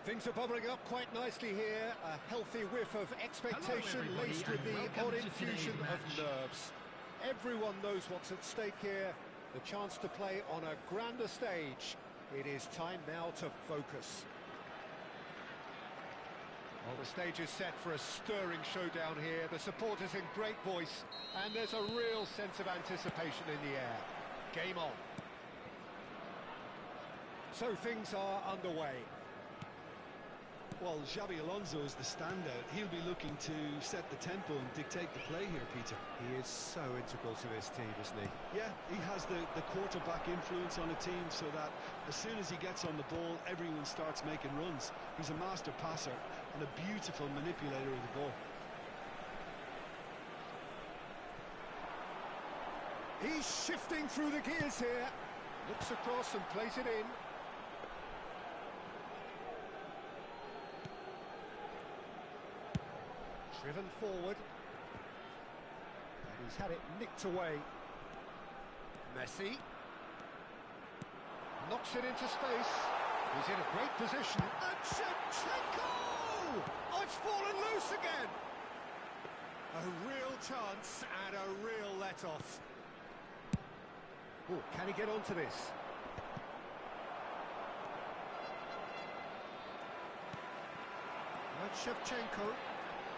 Things are bubbling up quite nicely here. A healthy whiff of expectation laced with the odd infusion of nerves. Everyone knows what's at stake here. The chance to play on a grander stage. It is time now to focus. Well, the stage is set for a stirring showdown here. The supporters in great voice, and there's a real sense of anticipation in the air. Game on. So things are underway. Well, Xabi Alonso is the standout. He'll be looking to set the tempo and dictate the play here, Peter. He is so integral to this team, isn't he? Yeah, he has the quarterback influence on a team so that as soon as he gets on the ball, everyone starts making runs. He's a master passer and a beautiful manipulator of the ball. He's shifting through the gears here. Looks across and plays it in. Driven forward, and he's had it nicked away. Messi knocks it into space. He's in a great position. And Shevchenko! Oh, it's fallen loose again. A real chance and a real let-off. Oh, can he get onto this? That's Shevchenko.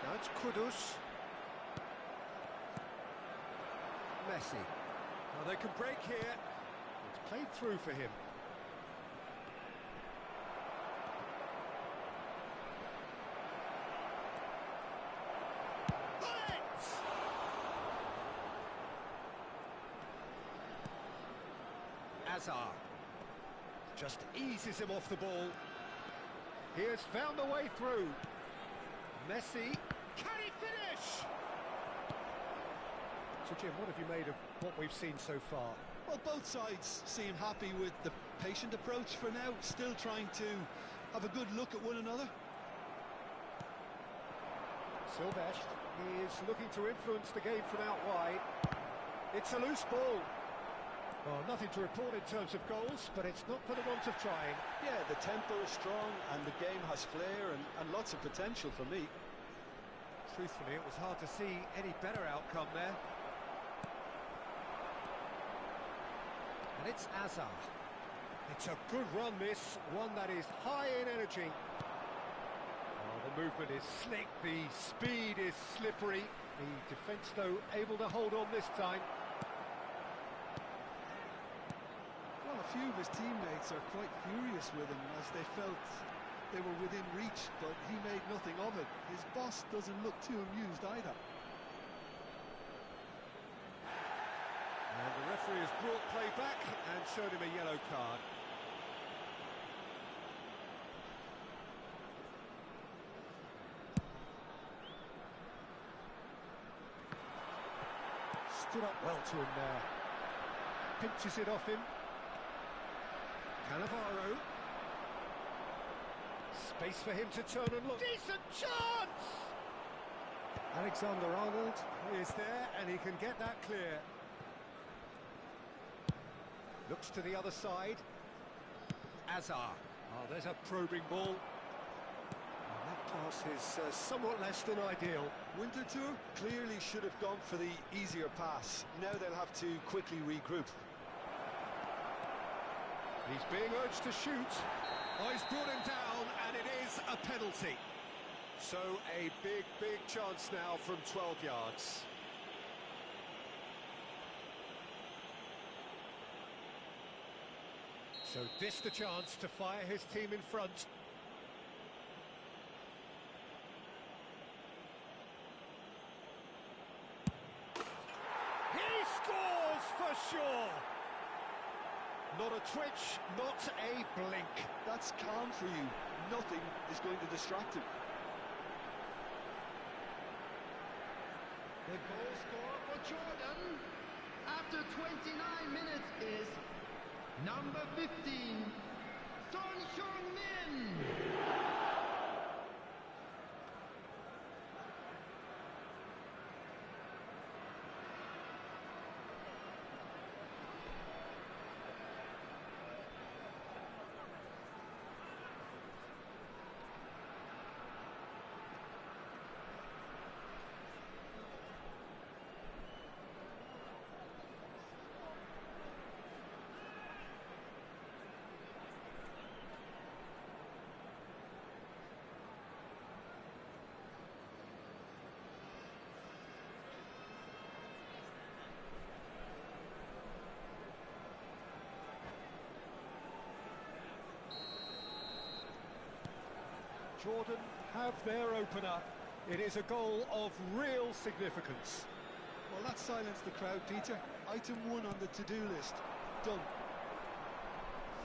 Now it's Kudus. Messi. Well, they can break here. It's played through for him. Bullet! Azar just eases him off the ball. He has found a way through. Messi, can he finish? So Jim, what have you made of what we've seen so far? Well, both sides seem happy with the patient approach for now, still trying to have a good look at one another. Silvestre is looking to influence the game from out wide. It's a loose ball. Well, nothing to report in terms of goals, but it's not for the want of trying. Yeah, the tempo is strong and the game has flair and lots of potential for me. Truthfully, it was hard to see any better outcome there. And it's Azar. It's a good run, this, one that is high in energy. Oh, the movement is slick, the speed is slippery. The defence, though, able to hold on this time. Well, a few of his teammates are quite furious with him as they felt they were within reach, but he made nothing of it. His boss doesn't look too amused either. And the referee has brought play back and showed him a yellow card. Stood up well to him there. Pinches it off him. Cannavaro. Space for him to turn and look. Decent chance! Alexander-Arnold is there and he can get that clear. Looks to the other side. Azar. Oh, there's a probing ball. And that pass is somewhat less than ideal. Winterthur clearly should have gone for the easier pass. Now they'll have to quickly regroup. He's being urged to shoot. Oh, he's brought him down, and it is a penalty. So a big, big chance now from 12 yards. So this the chance to fire his team in front. He scores for sure! Not a twitch, not a blink. That's calm for you. Nothing is going to distract him. The goal scorer for Jordan after 29 minutes is number 15, Son Heung-min. Jordan have their opener. It is a goal of real significance. Well, that silenced the crowd, Peter. Item 1 on the to-do list. Done.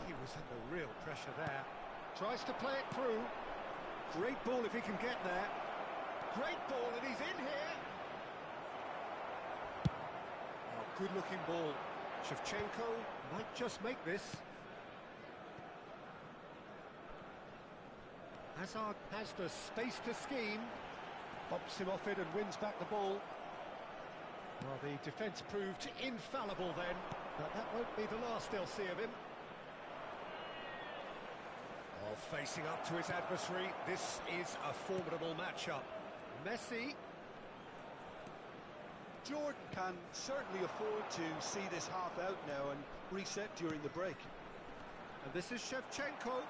He was under real pressure there. Tries to play it through. Great ball if he can get there. Great ball, and he's in here. Oh, good-looking ball. Shevchenko might just make this. Hazard has the space to scheme. Bumps him off it and wins back the ball. Well, the defence proved infallible then, but that won't be the last they'll see of him. Oh, facing up to his adversary, this is a formidable matchup. Messi. Jordan can certainly afford to see this half out now and reset during the break. And this is Shevchenko.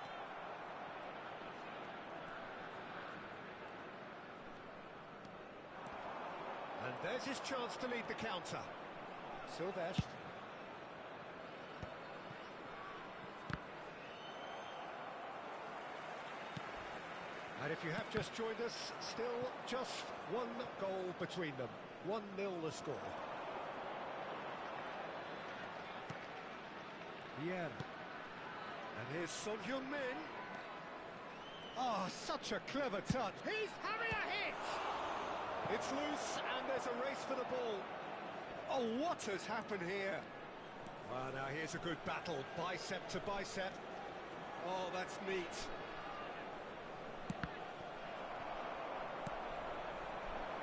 And there's his chance to lead the counter. Silvestre. And if you have just joined us, still just one goal between them. 1-0 the score. Vieira. And here's Son Heung-min. Oh, such a clever touch. He's having a hit! It's loose, and there's a race for the ball. Oh, what has happened here? Well, now here's a good battle, bicep to bicep. Oh, that's neat.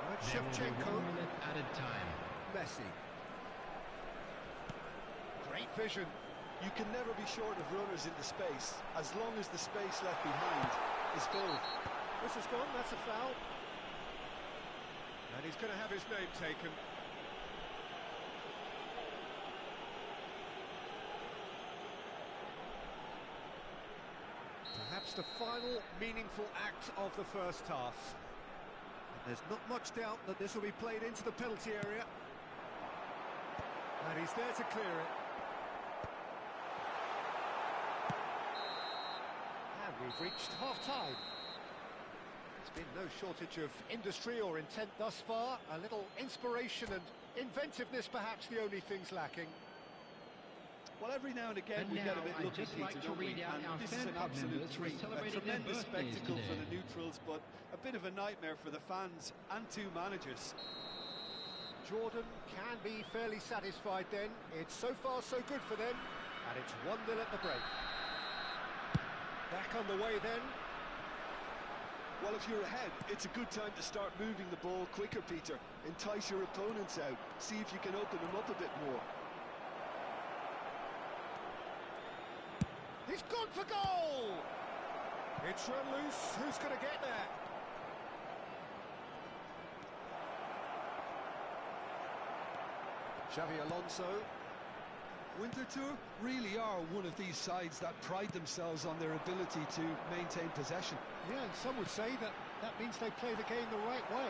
Right, Shevchenko. 1 minute added time. Messi. Great vision. You can never be short of runners in the space, as long as the space left behind is filled. This is gone, that's a foul. And he's going to have his name taken. Perhaps the final meaningful act of the first half. And there's not much doubt that this will be played into the penalty area. And he's there to clear it. And we've reached half-time. There's been no shortage of industry or intent thus far. A little inspiration and inventiveness, perhaps the only things lacking. Well, every now and again we get a bit lucky, Peter, don't we? And this is an absolute treat, a tremendous spectacle for the neutrals, but a bit of a nightmare for the fans and two managers. Jordan can be fairly satisfied then. It's so far so good for them, and it's 1-0 at the break. Back on the way then. Well, if you're ahead, it's a good time to start moving the ball quicker, Peter. Entice your opponents out. See if you can open them up a bit more. He's gone for goal! It's run loose. Who's going to get there? Xavi Alonso. Winterthur really are one of these sides that pride themselves on their ability to maintain possession. Yeah, and some would say that that means they play the game the right way.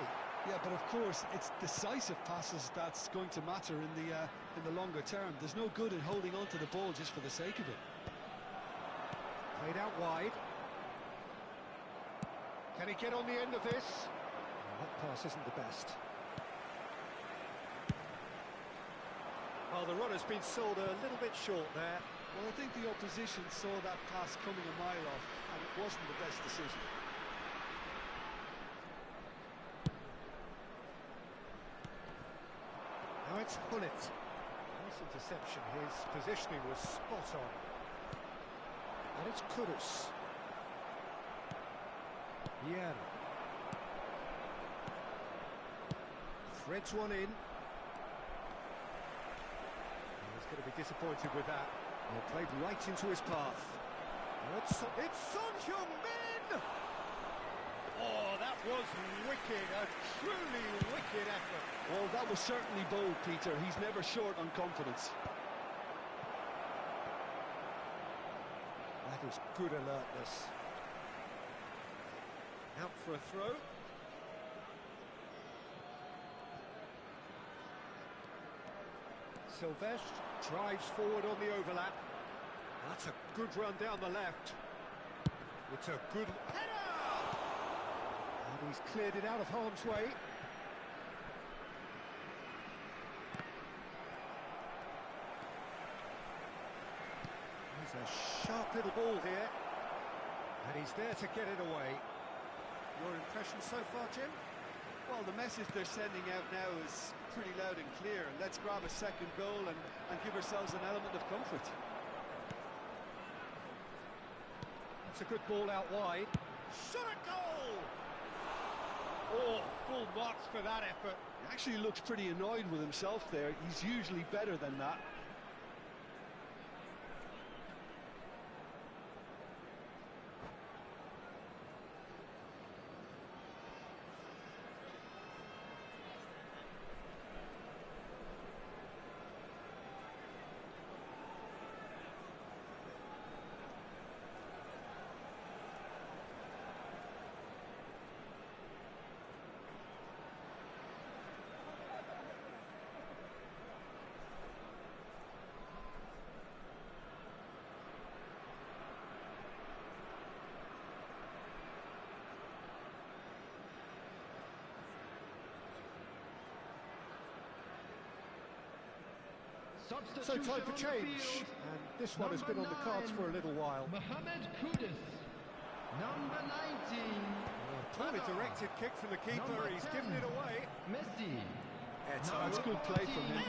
Yeah, but of course, it's decisive passes that's going to matter in the longer term. There's no good in holding on to the ball just for the sake of it. Played out wide. Can he get on the end of this? That pass isn't the best. Oh, the runner's been sold a little bit short there. Well, I think the opposition saw that pass coming a mile off, and it wasn't the best decision. Now it's Hullet. Nice interception. His positioning was spot on. And it's Kudus. Vieira. Threads one in. He's going to be disappointed with that. Well, played right into his path. It's Son Heung-min! Oh, that was wicked, a truly wicked effort. Well, that was certainly bold, Peter. He's never short on confidence. That is good alertness. Out for a throw. Silvestre drives forward on the overlap. That's a good run down the left. It's a good header! He's cleared it out of harm's way. There's a sharp little ball here. And he's there to get it away. Your impression so far, Jim? Well, the message they're sending out now is pretty loud and clear. Let's grab a second goal and give ourselves an element of comfort. That's a good ball out wide. Shot a goal! Oh, full marks for that effort. He actually looks pretty annoyed with himself there. He's usually better than that. So time for change, and this one has been on the cards for a little while. Mohamed Kudus, number 19. Poorly directed kick from the keeper, he's given it away. Messi. Eto'o. That's good play from him.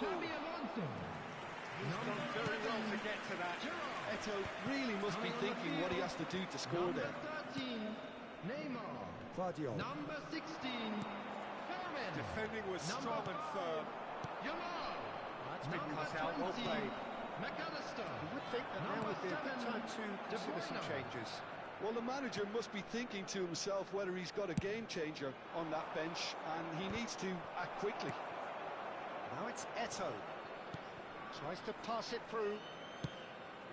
Xabi Alonso. He's done very well to get to that. Eto'o really must be thinking what he has to do to score Number there. 13, Neymar. Guardiola. Number 16, Fermin. Defending was strong and firm. Yamal. That's been Number cut out, well 20, played. McAllister. You would think that now would be a good time to consider some changes. Well, the manager must be thinking to himself whether he's got a game changer on that bench, and he needs to act quickly. Now it's Eto'o. Tries to pass it through.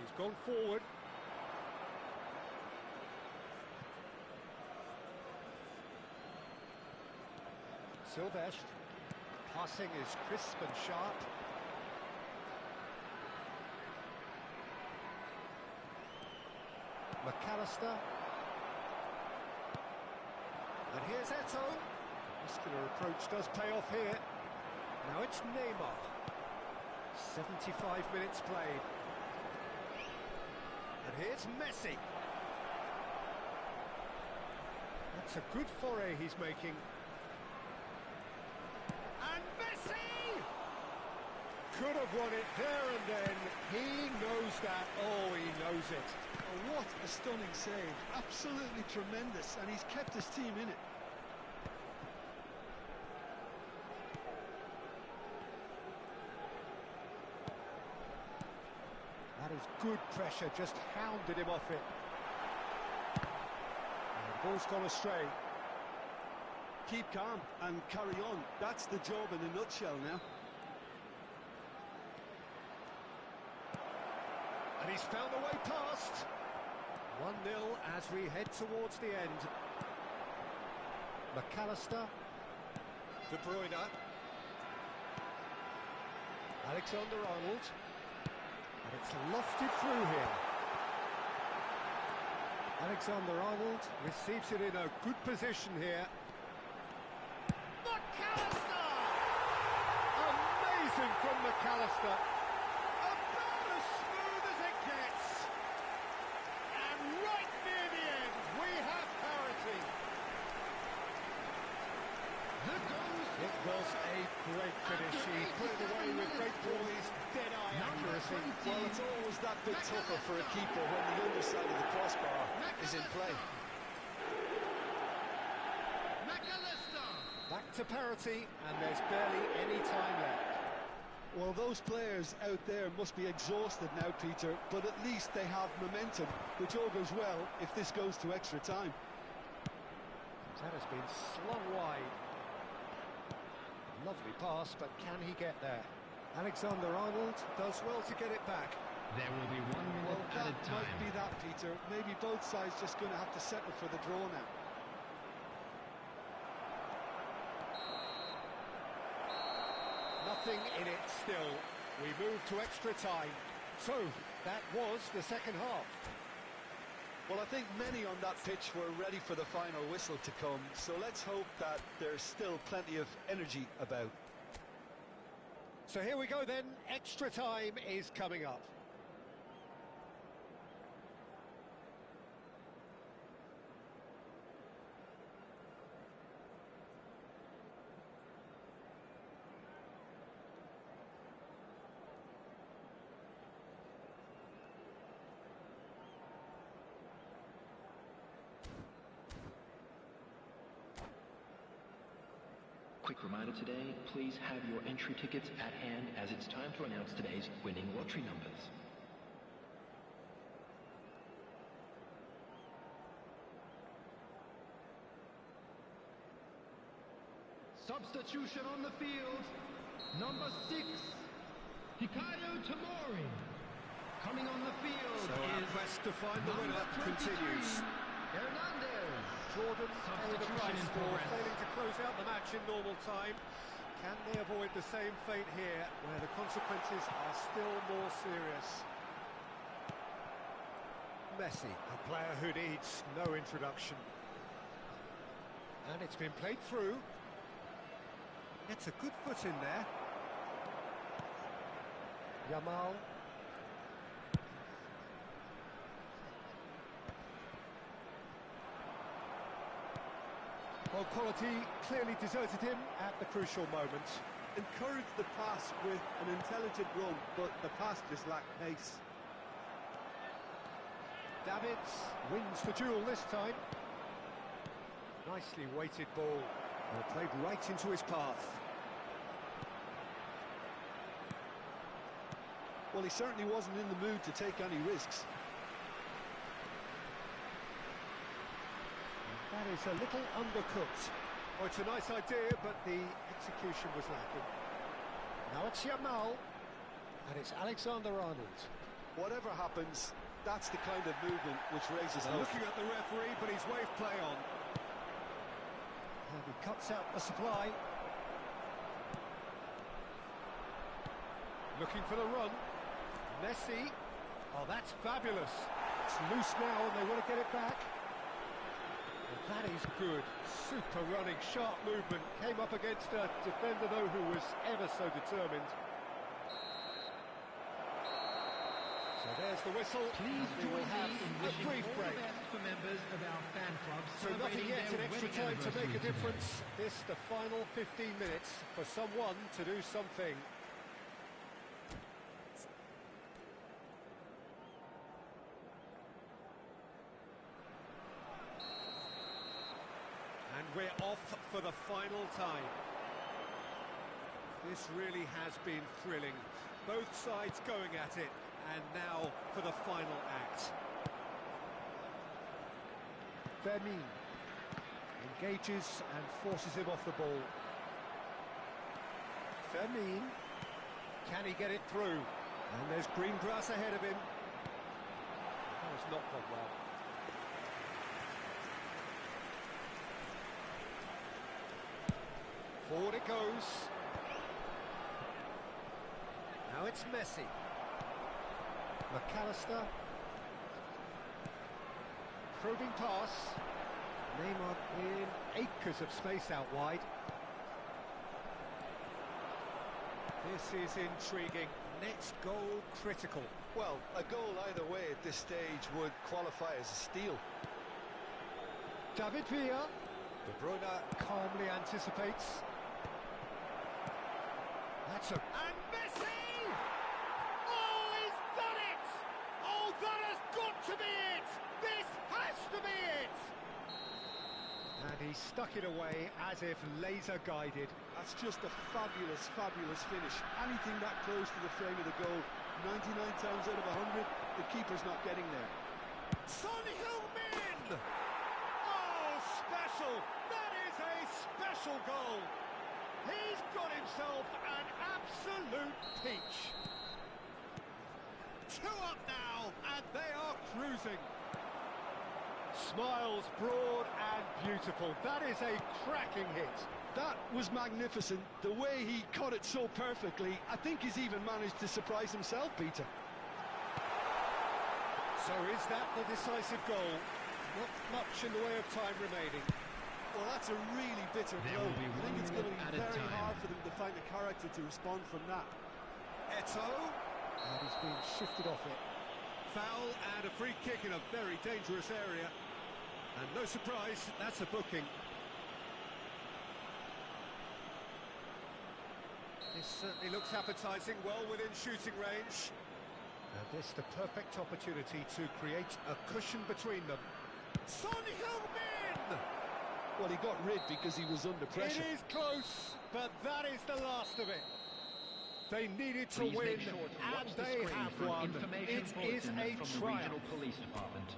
He's gone forward. Silvestre. Passing is crisp and sharp. McAllister. And here's Eto'o. Muscular approach does pay off here. Now it's Neymar. 75 minutes played. And here's Messi. That's a good foray he's making. And Messi! Could have won it there and then. He knows that. Oh, he knows it. Oh, what a stunning save. Absolutely tremendous, and he's kept his team in it. That is good pressure, just hounded him off it. And the ball's gone astray. Keep calm and carry on. That's the job in a nutshell now. And he's found a way past. 1-0 as we head towards the end. McAllister. De Bruyne. Alexander-Arnold. And it's lofted through here. Alexander-Arnold receives it in a good position here. McAllister! Amazing from McAllister. About as smooth as it gets. And right near the end, we have parity. It was a great finish. He put it away with great poise, dead-eye accuracy. Well, it's always that bit tougher for a keeper when the underside of the crossbar is in play. Back to parity, and there's barely any time left. Well, those players out there must be exhausted now, Peter, but at least they have momentum, which all goes well if this goes to extra time. That has been slung wide. Lovely pass, but can he get there? Alexander-Arnold does well to get it back. There will be 1 minute Well, that at a time. might be that, Peter. Maybe both sides just going to have to settle for the draw now. Nothing in it still. We move to extra time. So, that was the second half. Well, I think many on that pitch were ready for the final whistle to come, so let's hope that there's still plenty of energy about. So here we go then, extra time is coming up. Quick reminder today, please have your entry tickets at hand as it's time to announce today's winning lottery numbers. Substitution on the field. Number 6, Hikayo Tomori. Coming on the field So our quest to find the winner continues. Hernandez. Jordan paid the price for failing to close out the match in normal time. Can they avoid the same fate here, where the consequences are still more serious? Messi, a player who needs no introduction. And it's been played through. Gets a good foot in there. Yamal. Well, quality clearly deserted him at the crucial moment. Encouraged the pass with an intelligent run, but the pass just lacked pace. Davids wins the duel this time. Nicely weighted ball. Well, played right into his path. Well, he certainly wasn't in the mood to take any risks. That is a little undercooked. Oh, it's a nice idea, but the execution was lacking. Now it's Yamal, and it's Alexander-Arnold. Whatever happens, that's the kind of movement which raises hope. Looking at the referee, but he's waved play on. And he cuts out the supply. Looking for the run. Messi. Oh, that's fabulous. It's loose now, and they want to get it back. That is good, super running, sharp movement. Came up against a defender, though, who was ever so determined. So there's the whistle. Please we will join have me in a wishing brief all break. the best for members of our fan club. So nothing yet, an extra time to make a difference. This, the final 15 minutes, for someone to do something. And we're off for the final time. This really has been thrilling. Both sides going at it, and now for the final act. Fermin engages and forces him off the ball. Fermin, can he get it through? And there's green grass ahead of him. That was not gone well. Forward it goes. Now it's Messi. McAllister. Probing pass. Neymar in acres of space out wide. This is intriguing. Next goal critical. Well, a goal either way at this stage would qualify as a steal. David Villa. De Bruyne calmly anticipates. That's a... And Messi! Oh, he's done it! Oh, that has got to be it! This has to be it! And he stuck it away as if laser guided. That's just a fabulous, fabulous finish. Anything that close to the frame of the goal, 99 times out of 100, the keeper's not getting there. Son Heung-min! Oh, special! That is a special goal! He's got himself an absolute peach. 2 up now, and they are cruising. Smiles broad and beautiful. That is a cracking hit. That was magnificent. The way he caught it so perfectly, I think he's even managed to surprise himself, Peter. So is that the decisive goal? Not much in the way of time remaining. Well, that's a really bitter There blow. will be I think one it's going to minute be at a very time. hard for them to find the character to respond from that. Eto'o. And he's being shifted off it. Foul and a free kick in a very dangerous area. And no surprise, that's a booking. This certainly looks appetising, well within shooting range. And this the perfect opportunity to create a cushion between them. Son Heung-min! Well, he got rid because he was under pressure. It is close, but that is the last of it. They needed to Please win, make sure to watch and the they screen have for an won. information It is bulletin a from the triumph. regional police department.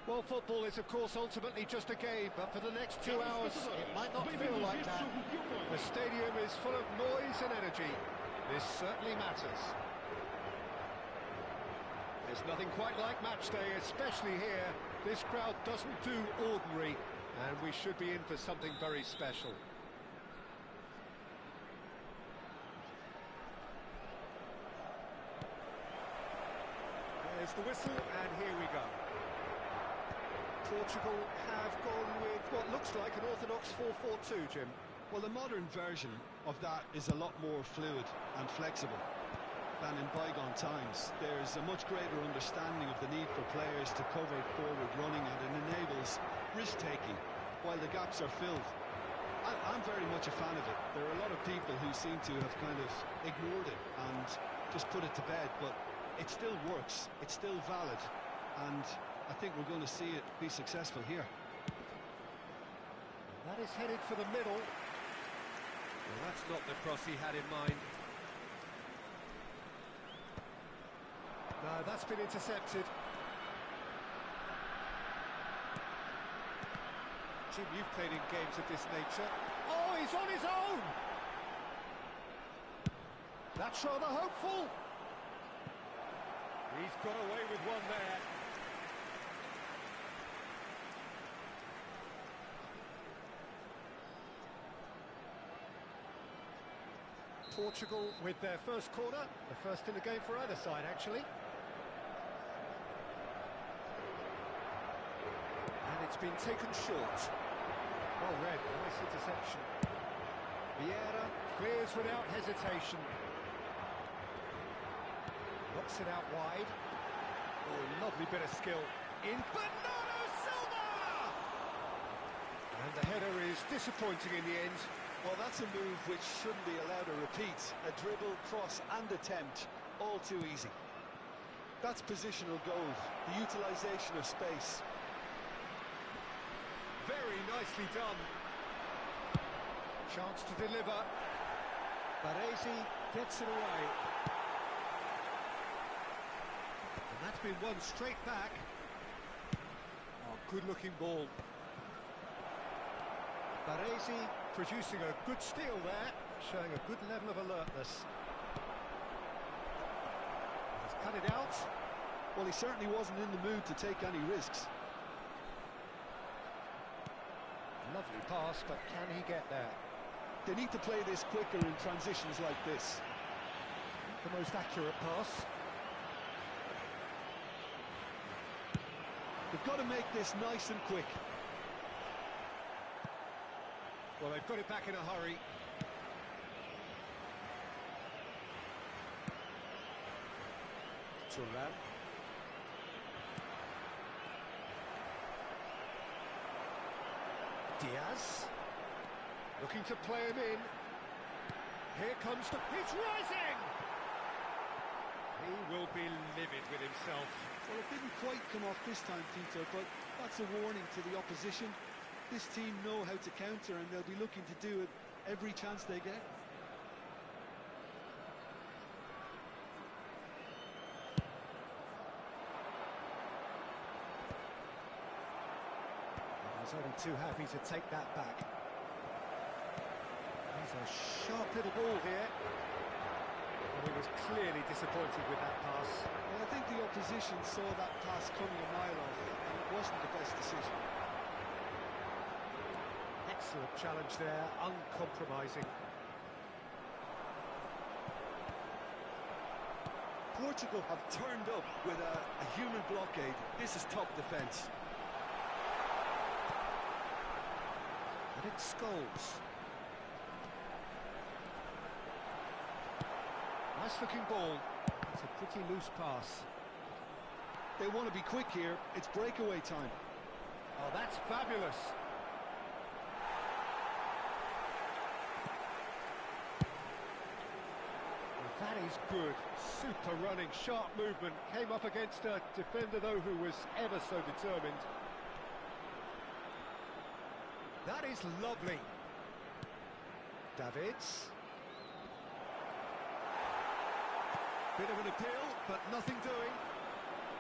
Well, football is, of course, ultimately just a game, but for the next 2 hours, it might not feel like that. The stadium is full of noise and energy. This certainly matters. There's nothing quite like match day, especially here. This crowd doesn't do ordinary, and we should be in for something very special. There's the whistle, and here we go. Portugal have gone with what looks like an orthodox 4-4-2, Jim. Well, the modern version of that is a lot more fluid and flexible than in bygone times. There's a much greater understanding of the need for players to cover forward running, and it enables risk-taking while the gaps are filled. I'm very much a fan of it. There are a lot of people who seem to have kind of ignored it and just put it to bed, but it still works, it's still valid, and I think we're going to see it be successful here. That is headed for the middle. Well, that's not the cross he had in mind. No, that's been intercepted. Jim, you've played in games of this nature. Oh, he's on his own! That's rather hopeful. He's got away with one there. Portugal with their first corner, the first in the game for either side, actually. And it's been taken short. Well read, nice interception. Vieira clears without hesitation. Knocks it out wide. Oh, lovely bit of skill. In Bernardo Silva! And the header is disappointing in the end. Well, that's a move which shouldn't be allowed to repeat. A dribble, cross and attempt, all too easy. That's positional goal, the utilisation of space. Very nicely done. Chance to deliver. Baresi gets it away. And that's been won straight back. Oh, good-looking ball. Baresi producing a good steal there, showing a good level of alertness. He's cut it out. Well, he certainly wasn't in the mood to take any risks. Lovely pass, but can he get there? They need to play this quicker in transitions like this. The most accurate pass. They've got to make this nice and quick. Well, they've got it back in a hurry. Thuram. Diaz. Looking to play him in. Here comes the... He's rising! He will be livid with himself. Well, it didn't quite come off this time, Peter, but that's a warning to the opposition. This team know how to counter, and they'll be looking to do it every chance they get. He's only too happy to take that back. He's a sharp little ball here. And he was clearly disappointed with that pass. Well, I think the opposition saw that pass coming a mile off, and it wasn't the best decision. Excellent challenge there, uncompromising. Portugal have turned up with a human blockade. This is top defence. And it's Scholes. Nice looking ball. It's a pretty loose pass. They want to be quick here. It's breakaway time. Oh, that's fabulous. Well, that is good. Super running, sharp movement. Came up against a defender, though, who was ever so determined. That is lovely. Davids. Bit of an appeal, but nothing doing.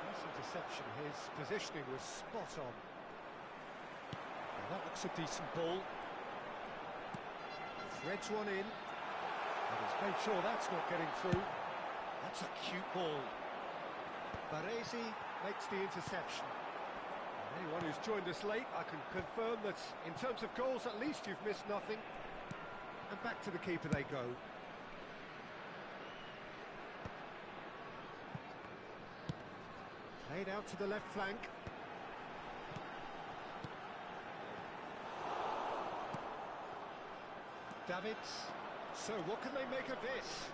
Nice interception. His positioning was spot on. Well, that looks a decent ball. Threads one in. And he's made sure that's not getting through. That's a cute ball. Baresi makes the interception. Anyone who's joined us late, I can confirm that in terms of goals, at least you've missed nothing. And back to the keeper they go. Played out to the left flank. Davids. So what can they make of this?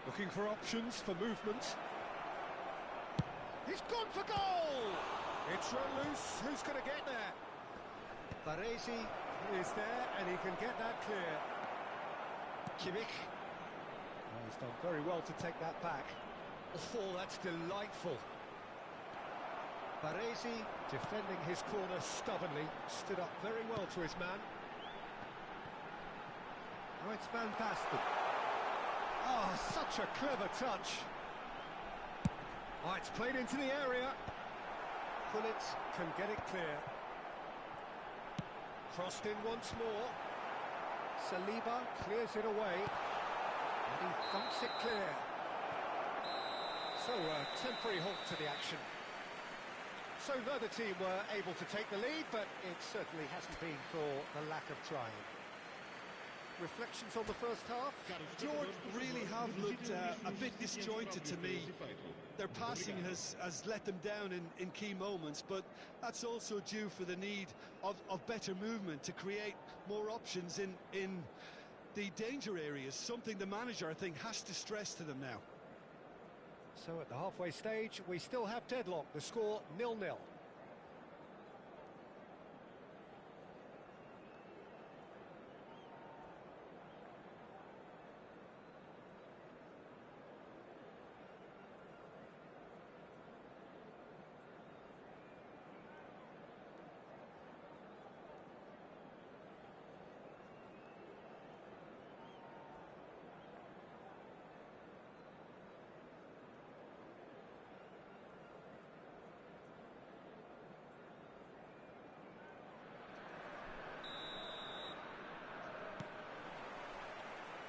Looking for options for movement. He's gone for goal! It's run loose. Who's going to get there? Baresi is there, and he can get that clear. Kimmich. Oh, he's done very well to take that back. Oh, that's delightful. Baresi, defending his corner stubbornly, stood up very well to his man. Oh, it's Van Basten. Oh, such a clever touch. Oh, it's played into the area. Gullit can get it clear. Crossed in once more. Saliba clears it away. And he thumps it clear. So, a temporary halt to the action. So neither team were able to take the lead, but it certainly hasn't been for the lack of trying. Reflections on the first half? George really have looked a bit disjointed to me. Their passing has let them down in key moments, but that's also due for the need of better movement to create more options in the danger areas, something the manager, I think, has to stress to them now. So at the halfway stage, we still have deadlock. The score 0-0.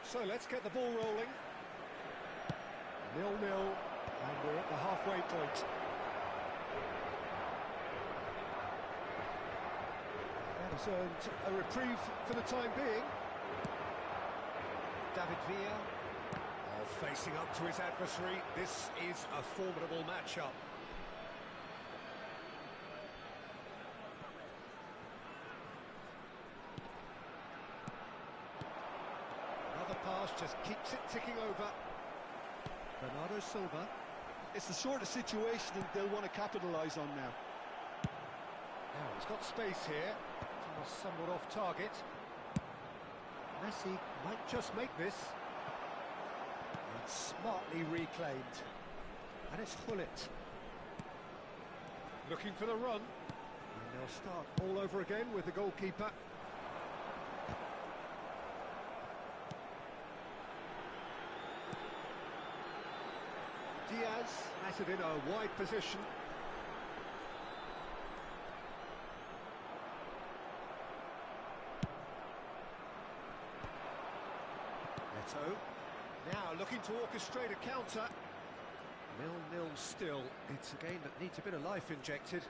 So let's get the ball rolling. 0-0, and we're at the halfway point. That has earned a reprieve for the time being. David Villa, facing up to his adversary. This is a formidable matchup. Pass just keeps it ticking over. Bernardo Silva. It's the sort of situation they'll want to capitalise on now. Now he's got space here. Almost somewhat off target. Messi might just make this. And smartly reclaimed. And it's Gullit. Looking for the run. And they'll start all over again with the goalkeeper. Diaz has it in a wide position. Neto. Now looking to orchestrate a counter. 0-0 still. It's a game that needs a bit of life injected.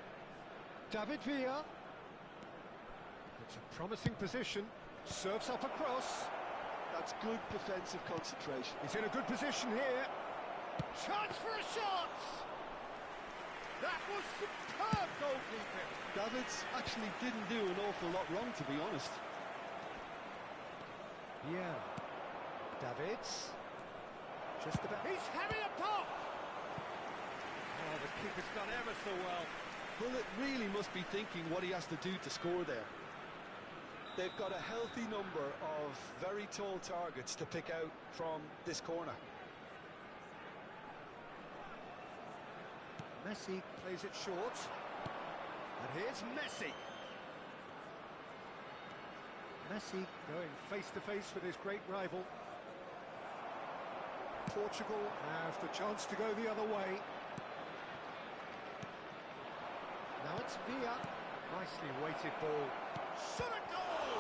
David Villa. It's a promising position. Serves up across. That's good defensive concentration. He's in a good position here. Chance for a shot! That was superb goalkeeping. Davids actually didn't do an awful lot wrong, to be honest. Yeah. Davids. Just about... He's having a pop! Oh, the keeper's done ever so well. Gullit really must be thinking what he has to do to score there. They've got a healthy number of very tall targets to pick out from this corner. Messi plays it short. And here's Messi. Messi going face-to-face with his great rival. Portugal have the chance to go the other way. Now it's Villa. Nicely weighted ball. Shot a goal!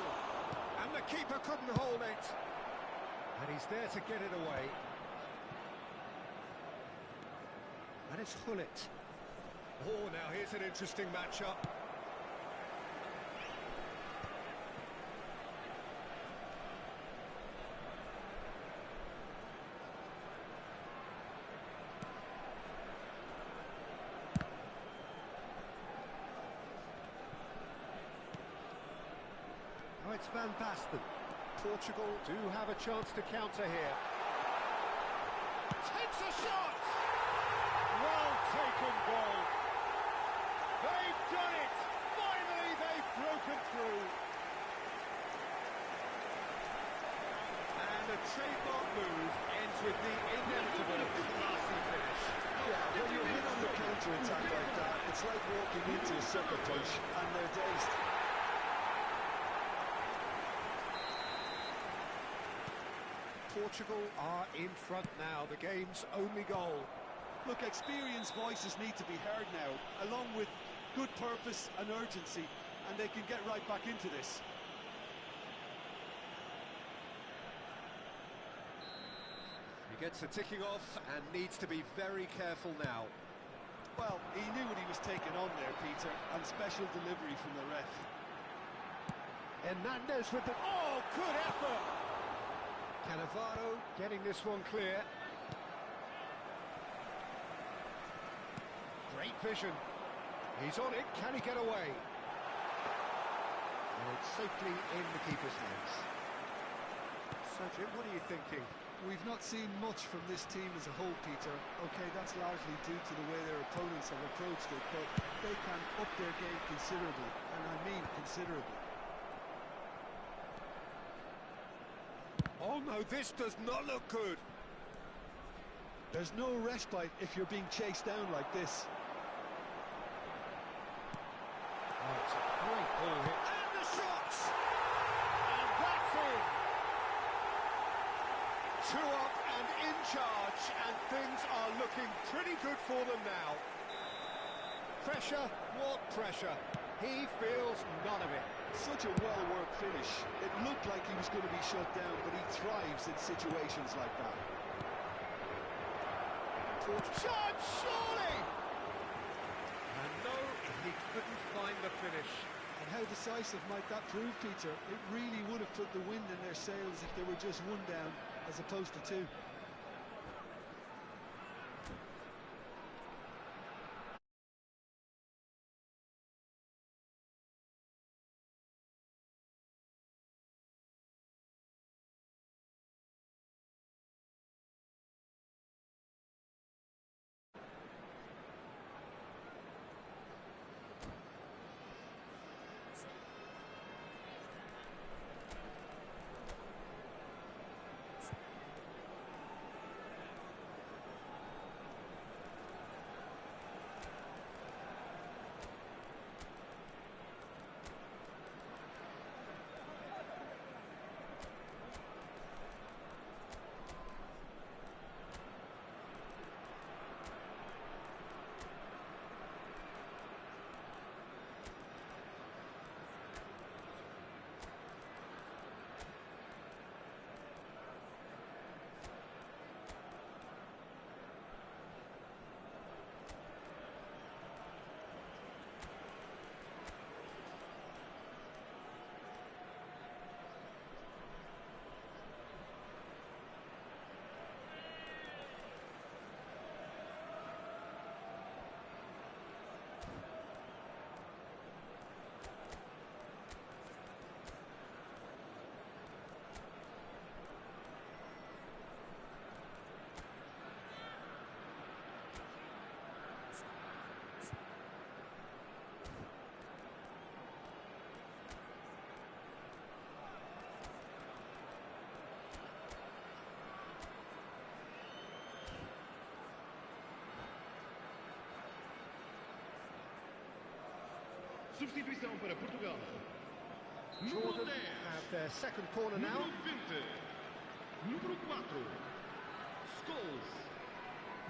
And the keeper couldn't hold it. And he's there to get it away. And it's Gullit. Oh, now here's an interesting matchup. Oh, it's Van Basten. Portugal do have a chance to counter here. Takes a shot! Well taken goal. They've done it! Finally they've broken through. And a trademark move ends with the inevitable classy finish. Yeah, when you're hit on the counter-attack like that, it's like walking into a sucker punch and they're dazed. Portugal are in front now, the game's only goal. Look, experienced voices need to be heard now, along with good purpose and urgency, and they can get right back into this. He gets the ticking off and needs to be very careful now. Well, he knew what he was taking on there, Peter, and special delivery from the ref. Hernandez with the... Oh, good effort! Cannavaro getting this one clear. Great vision. He's on it, can he get away? And it's safely in the keeper's hands. So, Jim, what are you thinking? We've not seen much from this team as a whole, Peter. OK, that's largely due to the way their opponents have approached it, but they can up their game considerably, and I mean considerably. Oh no, this does not look good. There's no respite if you're being chased down like this. Oh, it's a great ball hit. And the shots! And that's in! 2 up and in charge, and things are looking pretty good for them now. Pressure, what pressure? He feels none of it. Such a well-worked finish. It looked like he was going to be shut down, but he thrives in situations like that. Shot, surely! And no, he couldn't find the finish. And how decisive might that prove, Peter? It really would have put the wind in their sails if they were just 1 down, as opposed to 2. Substituição para Portugal. Jordan have their second corner now. Número 4. Scholes.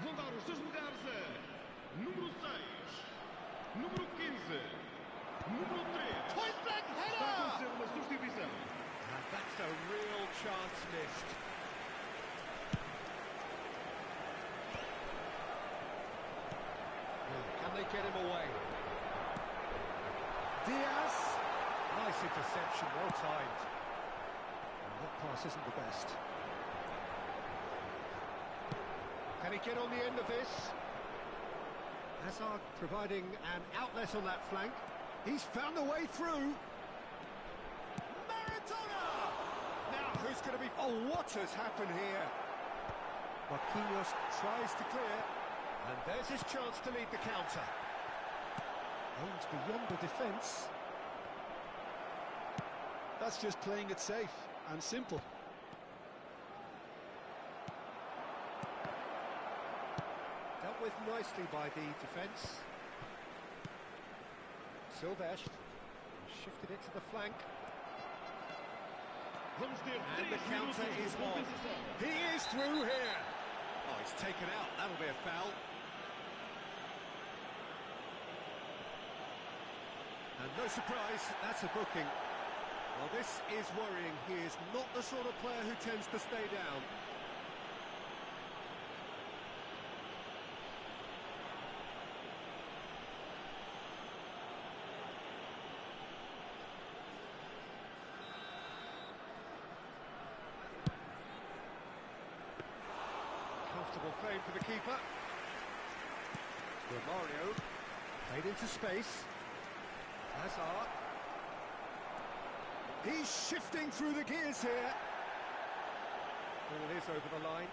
Vão dar os seus lugares a número 6. Número 15. Número 3. Point blank header! Está a acontecer uma substituição. And that's a real chance missed. Can they get him away? Diaz, nice interception, well timed. That pass isn't the best. Can he get on the end of this? Hazard providing an outlet on that flank. He's found a way through. Maradona! Now Who's going to be... Oh, what has happened here? Marquinhos tries to clear, and there's his chance to lead the counter. Aims beyond the defence. That's just playing it safe and simple. Dealt with nicely by the defence. Silvestre shifted it to the flank. And the counter is on. He is through here. Oh, he's taken out. That'll be a foul. And no surprise, that's a booking. Well, this is worrying. He is not the sort of player who tends to stay down. Comfortable claim for the keeper. Romario played into space. Hazard. He's shifting through the gears here. Ball is over the line.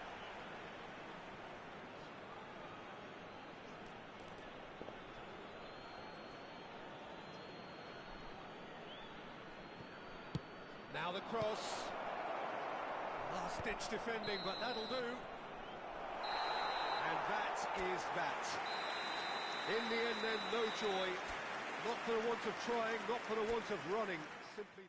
Now the cross. Last-ditch defending, but that'll do. And that is that. In the end, then, no joy. Not for the want of trying, not for the want of running. Simply...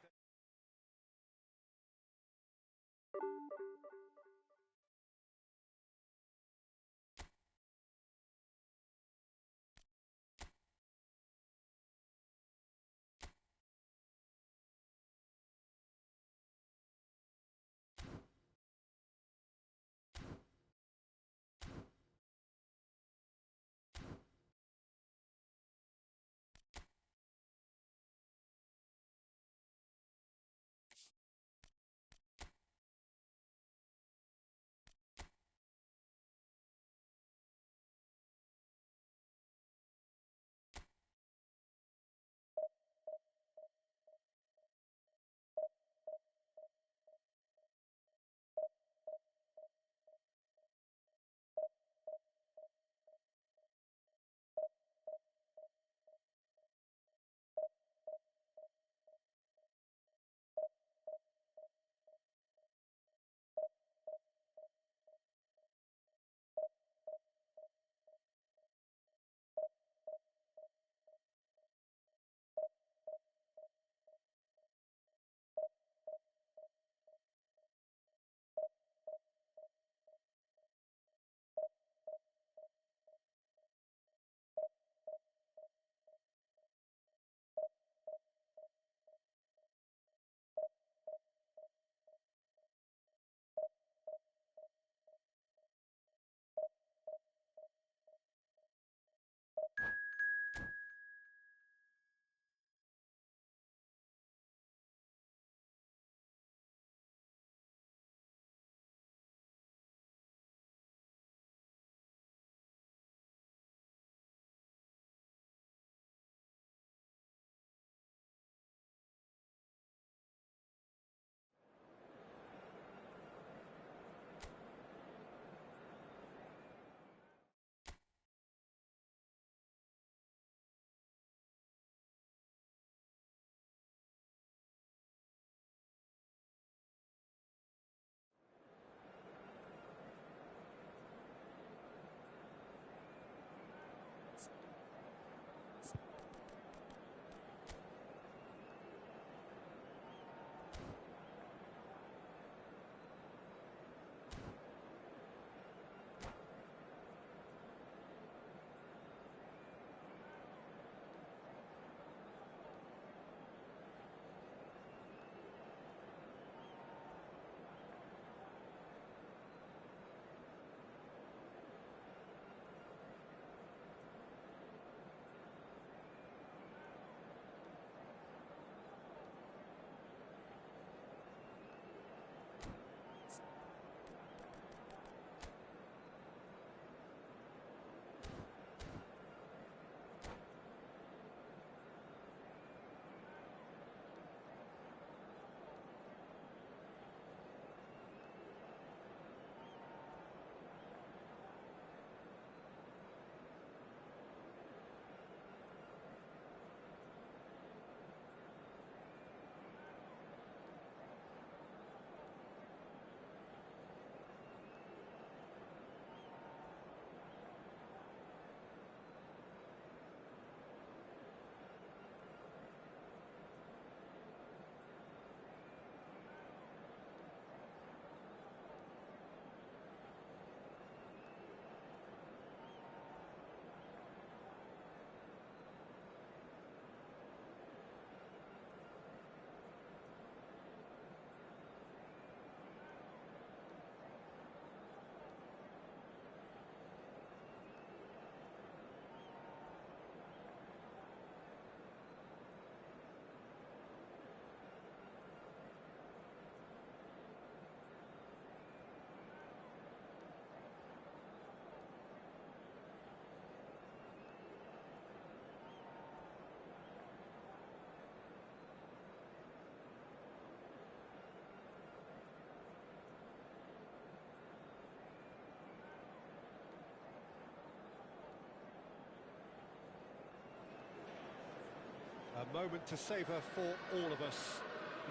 moment to savour for all of us.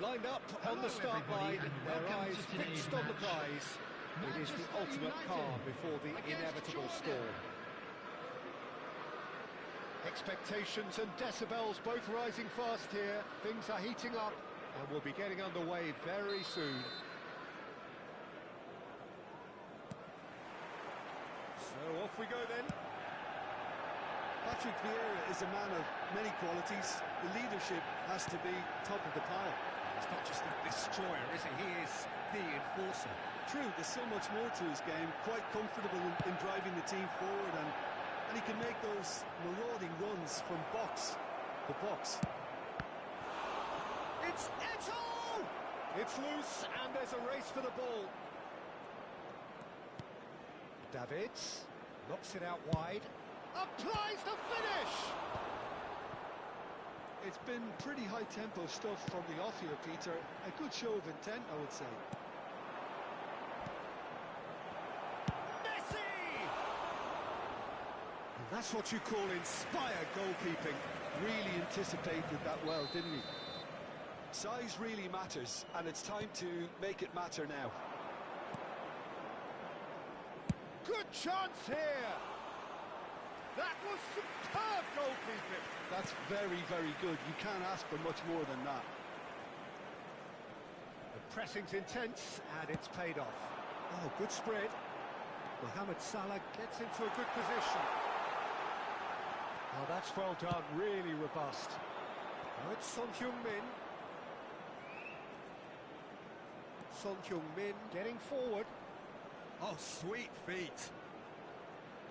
Lined up on the start line, their eyes fixed on the prize. It is the ultimate calm before the inevitable storm. Expectations and decibels both rising fast here. Things are heating up and we'll be getting underway very soon. So off we go then. Patrick Vieira is a man of many qualities. The leadership has to be top of the pile. He's not just the destroyer, is he? He is the enforcer. True, there's so much more to his game. Quite comfortable in driving the team forward, and he can make those marauding runs from box to box. It's Eto'o! It's loose, and there's a race for the ball. Davids knocks it out wide. Applies the finish! It's been pretty high-tempo stuff from the off here, Peter. A good show of intent, I would say. That's what you call inspired goalkeeping. Really anticipated that well, didn't he? Size really matters, and it's time to make it matter now. Good chance here! That was superb goalkeeping! That's very, very good. You can't ask for much more than that. The pressing's intense, and it's paid off. Oh, good spread. Mohamed Salah gets into a good position. Oh, that's well done, really robust. Now it's Son Heung-min. Son Heung-min getting forward. Oh, sweet feet.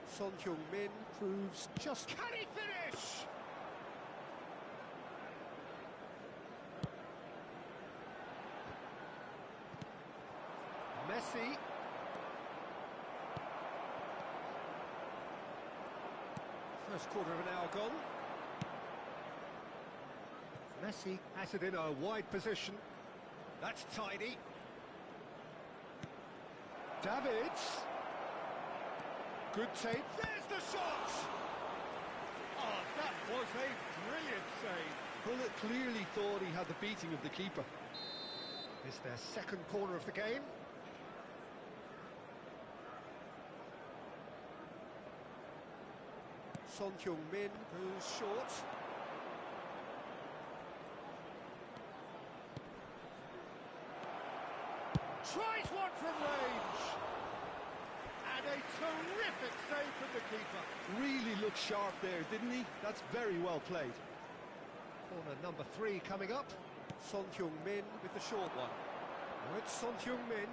Son Heung-min proves just... Can he finish? Messi. First quarter of an hour gone. Messi has it in a wide position. That's tidy. Davids. Good tape. There's the shot! Oh, that was a brilliant save. Bullet clearly thought he had the beating of the keeper. It's their second corner of the game. Son Heung-min goes short. Tries one from range. And a terrific save from the keeper. Really looked sharp there, didn't he? That's very well played. Corner number 3 coming up. Son Heung-min with the short one. Now it's Son Heung-min.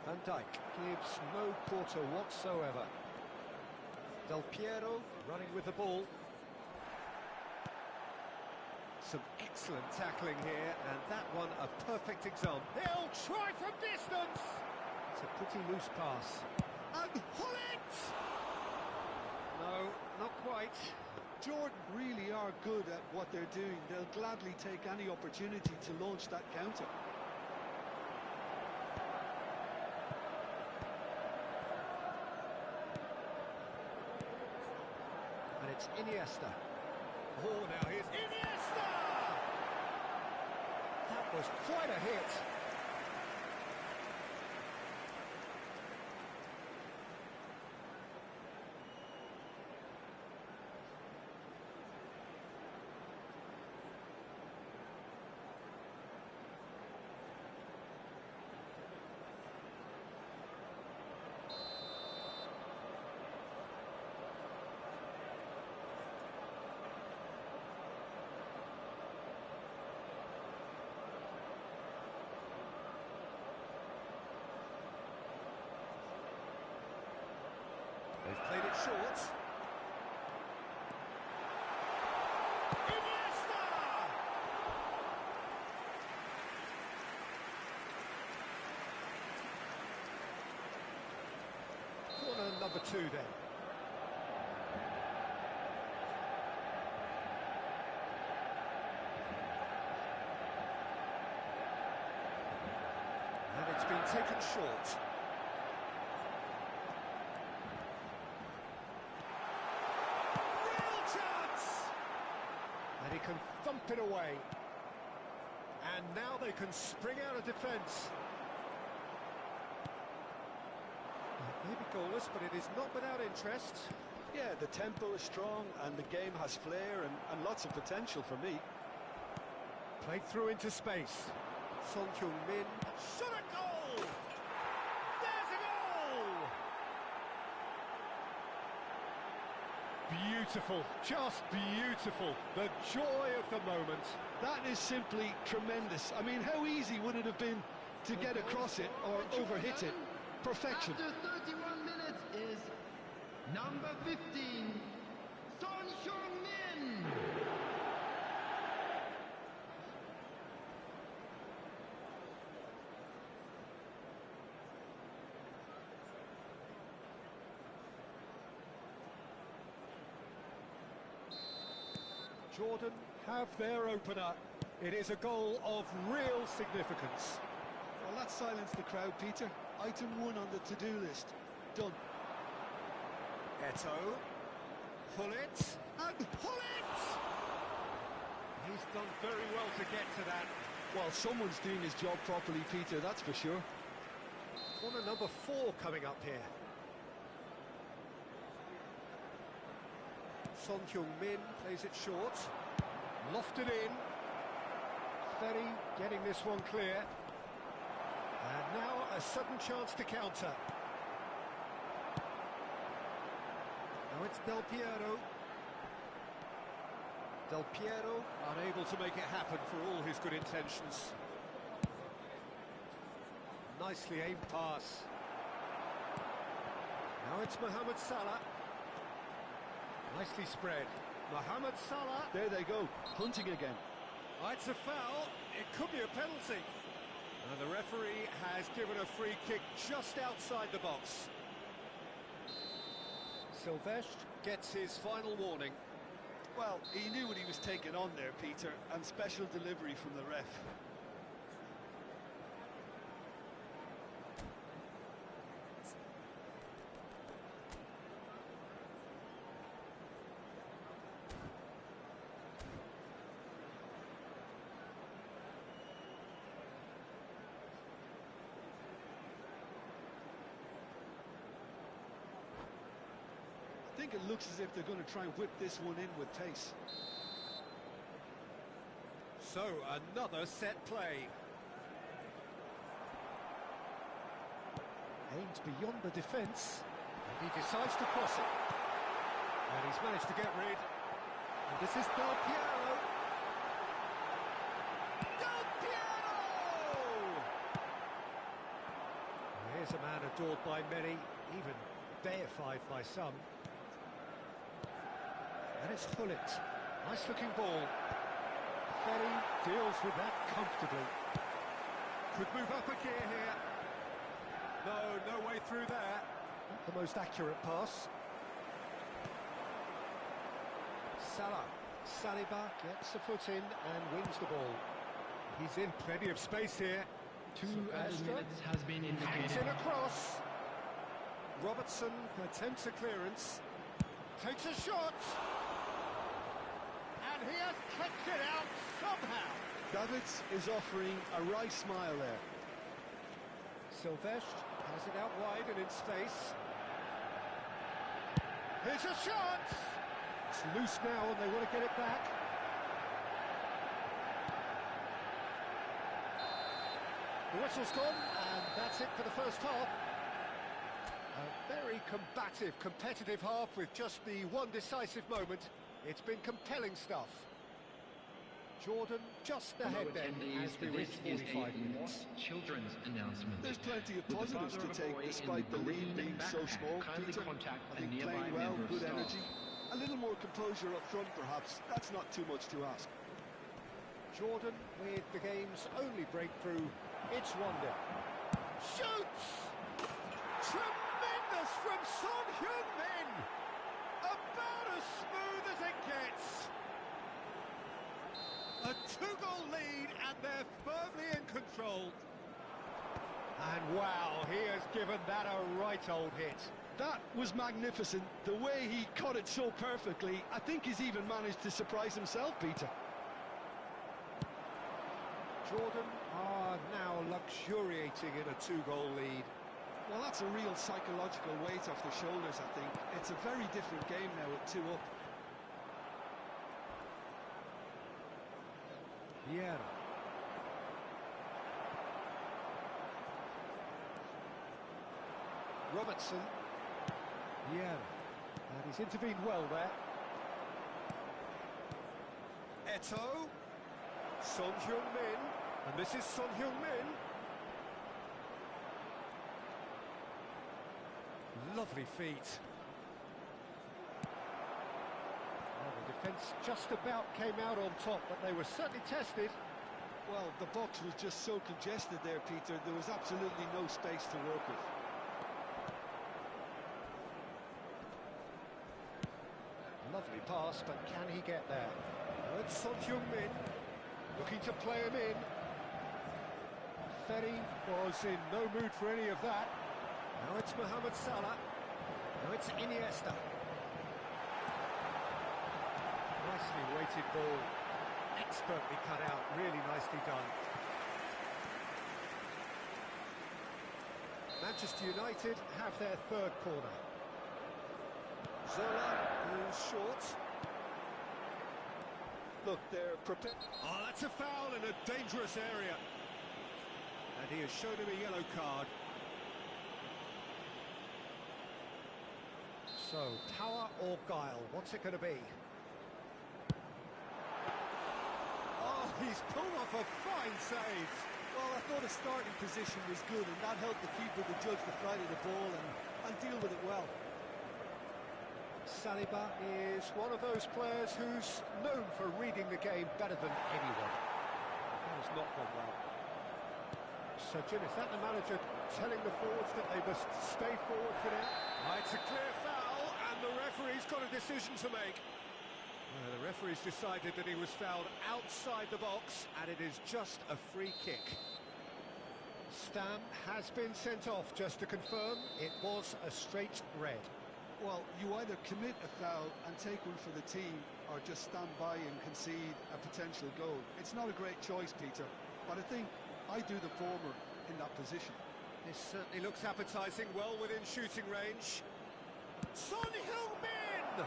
Van Dijk gives no quarter whatsoever. Del Piero running with the ball. Some excellent tackling here, and that one a perfect example. He'll try from distance! It's a pretty loose pass. And Hullet! No, not quite. Jordan really are good at what they're doing. They'll gladly take any opportunity to launch that counter. And it's Iniesta. Oh, now here's Iniesta! That was quite a hit. They've played it short. Iniesta! Corner number 2 then. And it's been taken short. can thump it away. And now they can spring out of defence. Maybe goalless, but it is not without interest. Yeah, the tempo is strong and the game has flair and lots of potential for me. Played through into space. Son Heung-min. Shot a goal! There's a goal! Beautiful, just beautiful. The joy of the moment. That is simply tremendous. I mean, how easy would it have been to get across it or overhit it? Perfection. After 31 minutes is number 15, Son Heung-min. Jordan have their opener. It is a goal of real significance. Well, that silenced the crowd, Peter. Item 1 on the to-do list. Done. Eto'o. Pull it. And pull it! He's done very well to get to that. Well, someone's doing his job properly, Peter, that's for sure. Corner number 4 coming up here. Son Heung-min plays it short. Lofted in. Ferry getting this one clear. And now a sudden chance to counter. Now it's Del Piero. Del Piero unable to make it happen for all his good intentions. Nicely aimed pass. Now it's Mohamed Salah. Nicely spread. Mohamed Salah. There they go, hunting again. Oh, it's a foul. It could be a penalty. And the referee has given a free kick just outside the box. Silvestre gets his final warning. Well, he knew what he was taking on there, Peter, and special delivery from the ref. I think it looks as if they're going to try and whip this one in with pace. So, another set play. Aimed beyond the defence. He decides to cross it. And he's managed to get rid. And this is Del Piero. Del Piero! Here's a man adored by many, even deified by some. And it's Hullet. Nice looking ball. Ferry deals with that comfortably. Could move up a gear here. No way through there. Not the most accurate pass. Salah. Saliba gets a foot in and wins the ball. He's in plenty of space here. 2 added minutes has been Hangs indicated. in across. Robertson attempts a clearance. Takes a shot. And he has kept it out somehow. Davids is offering a wry smile there. Silvestre has it out wide and in space. Here's a shot! It's loose now and they want to get it back. The whistle's gone and that's it for the first half. A very combative, competitive half with just the one decisive moment. It's been compelling stuff. Jordan just ahead then as we reach 45 minutes. Children's announcement. There's plenty of With the positives father to of a take boy despite in the blue lead being so backpack, small, kindly Peter. contact I a think nearby playing well, member of good staff. energy. A little more composure up front perhaps. That's not too much to ask. Jordan with the game's only breakthrough. It's Wonder. Shoots! Tremendous from Son Heung-min! About as smooth as it gets. A 2-goal lead and they're firmly in control. And wow, he has given that a right old hit. That was magnificent. The way he caught it so perfectly, I think he's even managed to surprise himself, Peter. Jordan are now luxuriating in a 2-goal lead. Well, that's a real psychological weight off their shoulders, I think. It's a very different game now with 2 up. Vieira. Robertson. Vieira. And he's intervened well there. Eto'o. Son Heung-min. And this is Son Heung-min. Lovely feet. Well, the defence just about came out on top, but they were certainly tested. Well, the box was just so congested there, Peter. There was absolutely no space to work with. Lovely pass, but can he get there? Well, it's Son Heung-min looking to play him in. Ferry was in no mood for any of that. Now it's Mohamed Salah. Now it's Iniesta. Nicely weighted ball. Expertly cut out. Really nicely done. Manchester United have their 3rd corner. Zola is short. Look, they're prepared. Oh, that's a foul in a dangerous area. And he has shown him a yellow card. So, power or guile, what's it going to be? Oh, he's pulled off a fine save. Well, I thought his starting position was good, and that helped the keeper to judge the flight of the ball and deal with it well. Saliba is one of those players who's known for reading the game better than anyone. That has not gone well. So, Jim, is that the manager telling the forwards that they must stay forward for now? It's a clear foul, and the referee's got a decision to make. The referee's decided that he was fouled outside the box, and it is just a free kick. Stam has been sent off, just to confirm, it was a straight red. Well, you either commit a foul and take one for the team, or just stand by and concede a potential goal. It's not a great choice, Peter, but I think I do the former in that position. This certainly looks appetising, well within shooting range. Son Heung-min!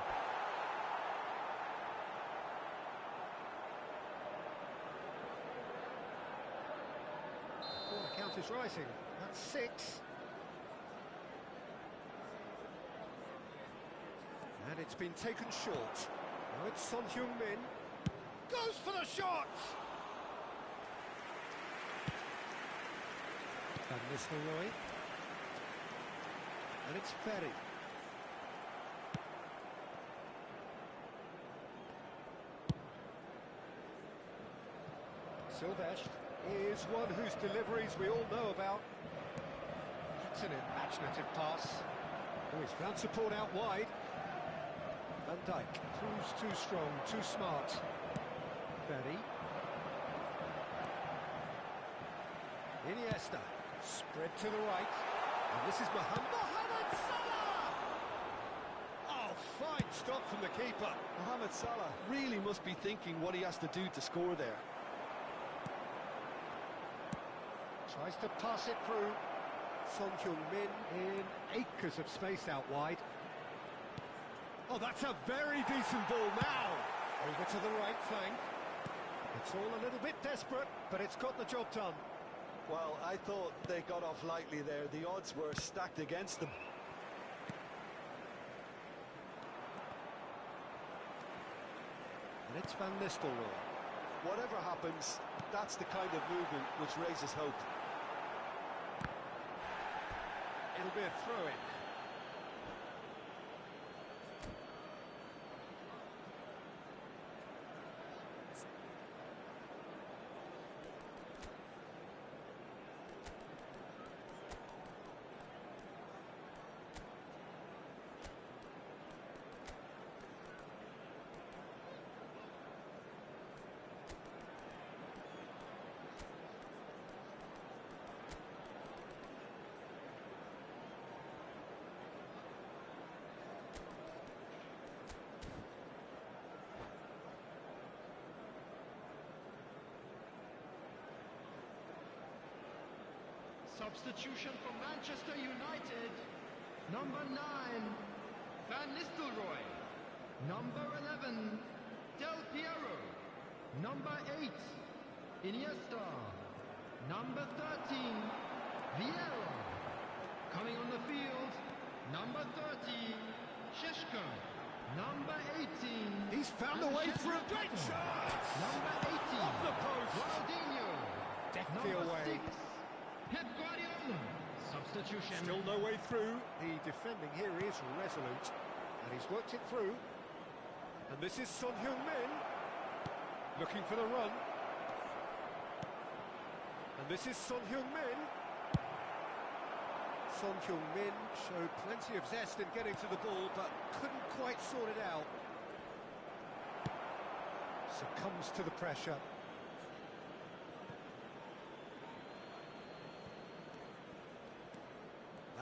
Corner count is rising. That's 6. And it's been taken short. Now it's Son Heung-min. Goes for the shot! Van Nistelrooy. And it's Ferry. Silvestre is one whose deliveries we all know about. That's an imaginative pass. Oh, he's found support out wide. Van Dijk proves too strong, too smart. Ferry. Iniesta. Spread to the right. And this is Mohamed Salah! Oh, fine stop from the keeper. Mohamed Salah really must be thinking what he has to do to score there. Tries to pass it through. Son Heung-min in acres of space out wide. Oh, that's a very decent ball now. Over to the right flank. It's all a little bit desperate, but it's got the job done. Well, I thought they got off lightly there. The odds were stacked against them. And it's Van Nistelrooy. Whatever happens, that's the kind of movement which raises hope. It'll be a throw-in. Substitution for Manchester United. Number 9, Van Nistelrooy. Number 11, Del Piero. Number 8, Iniesta. Number 13, Vieira. Coming on the field, number 30, Šeško. Number 18. He's found a way through. Great shot! Number 18. Off the post. Ronaldinho. Deftly Number away. 6. Pep Guardiola. Substitution. Still no way through. The defending here is resolute. And he's worked it through. And this is Son Heung-min. Looking for the run. And this is Son Heung-min. Son Heung-min showed plenty of zest in getting to the ball, but couldn't quite sort it out. Succumbs to the pressure.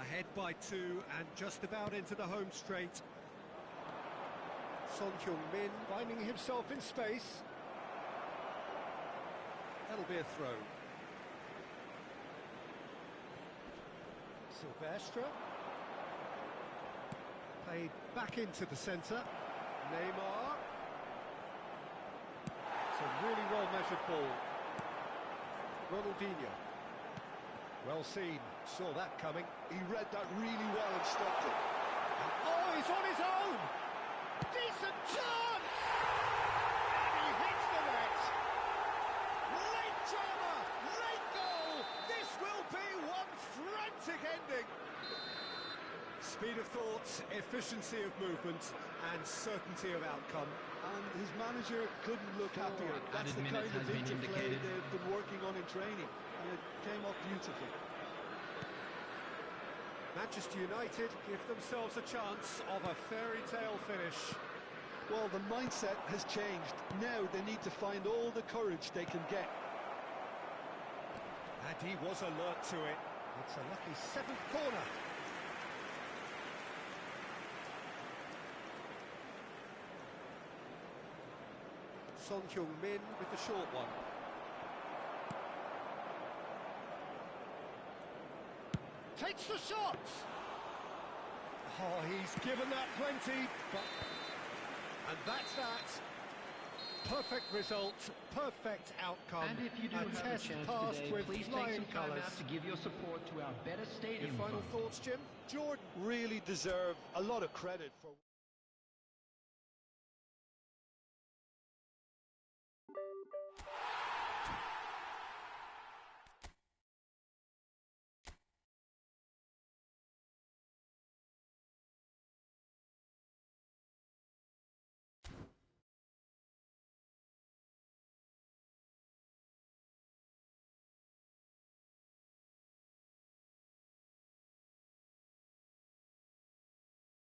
Ahead by 2 and just about into the home straight. Son Heung-min finding himself in space. That'll be a throw. Silvestre. Played back into the centre. Neymar. It's a really well-measured ball. Ronaldinho. Well seen. Saw that coming. He read that really well and stopped it. Oh, he's on his own! Decent chance! And he hits the net! Late drama! Late goal! This will be one frantic ending! Speed of thought, efficiency of movement, and certainty of outcome. And his manager couldn't look happier. That's the kind of interplay they've been working on in training. And it came off beautifully. Manchester United give themselves a chance of a fairy tale finish. Well, the mindset has changed. Now they need to find all the courage they can get. And he was alert to it. It's a lucky 7th corner. Son Heung-min with the short one. Takes the shot! Oh, he's given that plenty, but... And that's that. Perfect result, perfect outcome. And if you do have a test chance passed today, with please take flying some time colours. out to give your support to our Better Stadium Your final Fund. thoughts, Jim? Jordan really deserved a lot of credit for...